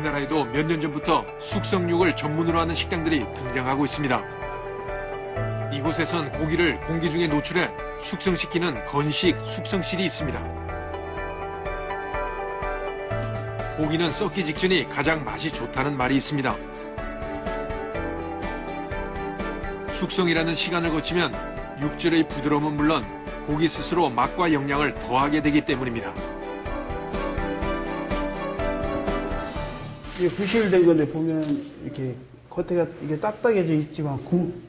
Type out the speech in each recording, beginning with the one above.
우리나라에도 몇 년 전부터 숙성육을 전문으로 하는 식당들이 등장하고 있습니다. 이곳에선 고기를 공기 중에 노출해 숙성시키는 건식 숙성실이 있습니다. 고기는 썩기 직전이 가장 맛이 좋다는 말이 있습니다. 숙성이라는 시간을 거치면 육질의 부드러움은 물론 고기 스스로 맛과 영양을 더하게 되기 때문입니다. 이게 부실된 건데 보면 이렇게 겉에가 이게 딱딱해져 있지만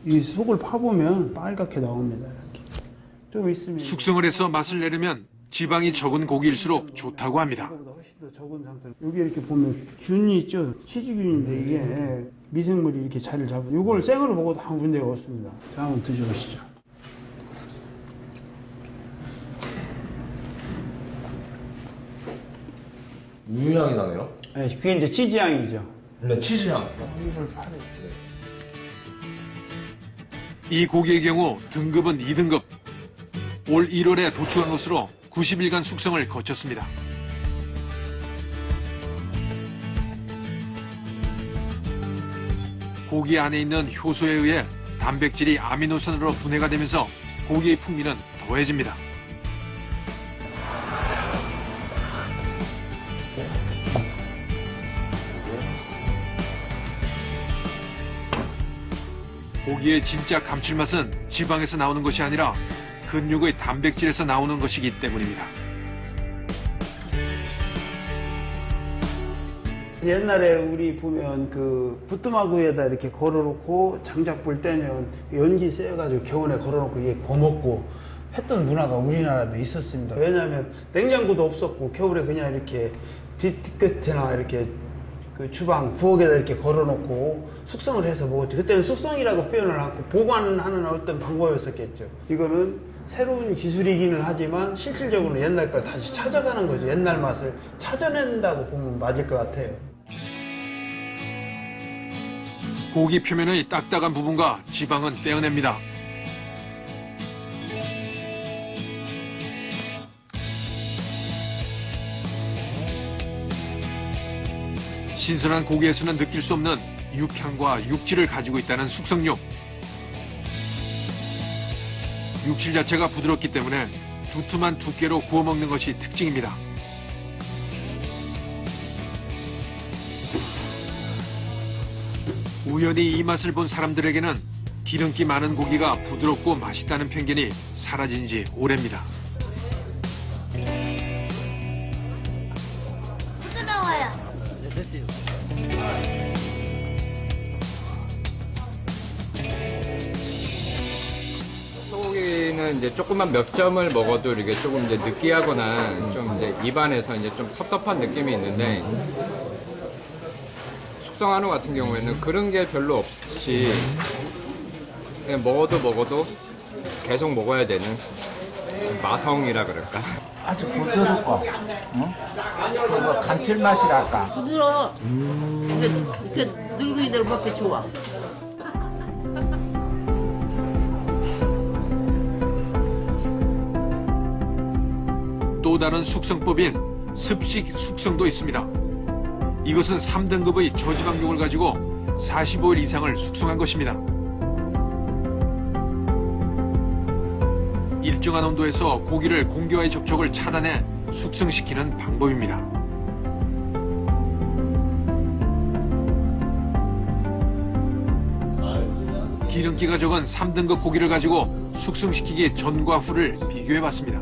이 속을 파보면 빨갛게 나옵니다. 이렇게. 좀 있으면 숙성을 해서 맛을 내려면 지방이 적은 고기일수록 좋다고 합니다. 이거보다 훨씬 더 적은 상태로 여기 이렇게 보면 균이 있죠. 치즈균인데 이게 미생물이 이렇게 자리를 잡고 이걸 생으로 먹어도 아무 문제가 없습니다. 자, 한번 드셔보시죠. 우유향이 나네요. 네, 그게 이제 치즈향이죠. 네, 치즈향. 이걸 파래. 이 고기의 경우 등급은 2등급. 올 1월에 도축한 것으로 90일간 숙성을 거쳤습니다. 고기 안에 있는 효소에 의해 단백질이 아미노산으로 분해가 되면서 고기의 풍미는 더해집니다. 고기의 진짜 감칠맛은 지방에서 나오는 것이 아니라 근육의 단백질에서 나오는 것이기 때문입니다. 옛날에 우리 보면 그 부뚜마구에다 이렇게 걸어놓고 장작불 떼면 연기 쐬가지고 겨울에 걸어놓고 이게 거먹고 했던 문화가 우리나라도 있었습니다. 왜냐하면 냉장고도 없었고 겨울에 그냥 이렇게 뒷끝이나 이렇게 그 주방 부엌에다 이렇게 걸어놓고 숙성을 해서 먹었죠. 그때는 숙성이라고 표현을 하고 보관하는 어떤 방법이었었겠죠. 이거는 새로운 기술이기는 하지만 실질적으로는 옛날 걸 다시 찾아가는 거죠. 옛날 맛을 찾아낸다고 보면 맞을 것 같아요. 고기 표면의 딱딱한 부분과 지방은 떼어냅니다. 신선한 고기에서는 느낄 수 없는 육향과 육질을 가지고 있다는 숙성육. 육질 자체가 부드럽기 때문에 두툼한 두께로 구워 먹는 것이 특징입니다. 우연히 이 맛을 본 사람들에게는 기름기 많은 고기가 부드럽고 맛있다는 편견이 사라진 지 오래입니다. 부드러워요. 소고기는 이제 조금만 몇 점을 먹어도 이게 조금 이제 느끼하거나 좀 이제 입안에서 이제 좀 텁텁한 느낌이 있는데 숙성한우 같은 경우에는 그런 게 별로 없이 그냥 먹어도 계속 먹어야 되는 마성이라 그럴까. 아주 부드럽고, 응? 그리고 감칠맛이랄까. 부드러워. 이게 늙은이들 먹기 좋아. 또 다른 숙성법인 습식 숙성도 있습니다. 이것은 3등급의 저지방육을 가지고 45일 이상을 숙성한 것입니다. 일정한 온도에서 고기를 공기와의 접촉을 차단해 숙성시키는 방법입니다. 기름기가 적은 3등급 고기를 가지고 숙성시키기 전과 후를 비교해봤습니다.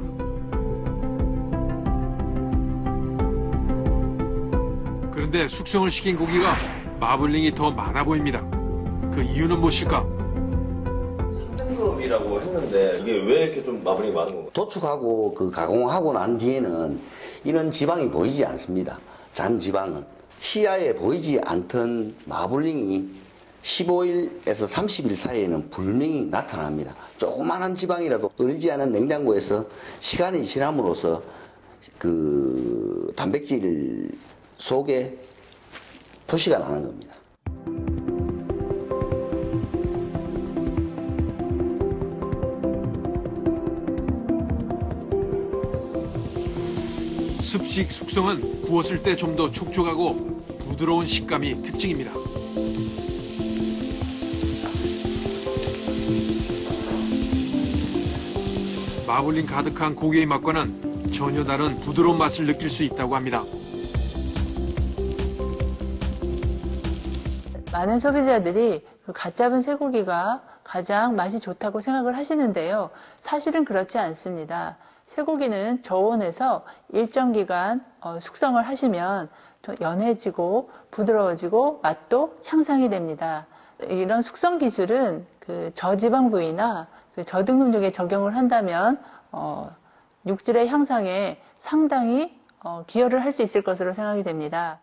그런데 숙성을 시킨 고기가 마블링이 더 많아 보입니다. 그 이유는 무엇일까? 3등급이라고 했는데 이게 왜 이렇게 좀 마블링이 많은 건가요? 도축하고 그 가공하고 난 뒤에는 이런 지방이 보이지 않습니다. 잔 지방은. 시야에 보이지 않던 마블링이 15일에서 30일 사이에는 분명히 나타납니다. 조그마한 지방이라도 얼지 않은 냉장고에서 시간이 지남으로써 그 단백질 속에 표시가 나는 겁니다. 습식 숙성은 구웠을 때 좀 더 촉촉하고 부드러운 식감이 특징입니다. 마블링 가득한 고기의 맛과는 전혀 다른 부드러운 맛을 느낄 수 있다고 합니다. 많은 소비자들이 그 갓 잡은 쇠고기가 가장 맛이 좋다고 생각을 하시는데요. 사실은 그렇지 않습니다. 쇠고기는 저온에서 일정 기간 숙성을 하시면 좀 연해지고 부드러워지고 맛도 향상이 됩니다. 이런 숙성 기술은 그 저지방 부위나 그 저등급육에 적용을 한다면 육질의 향상에 상당히 기여를 할 수 있을 것으로 생각이 됩니다.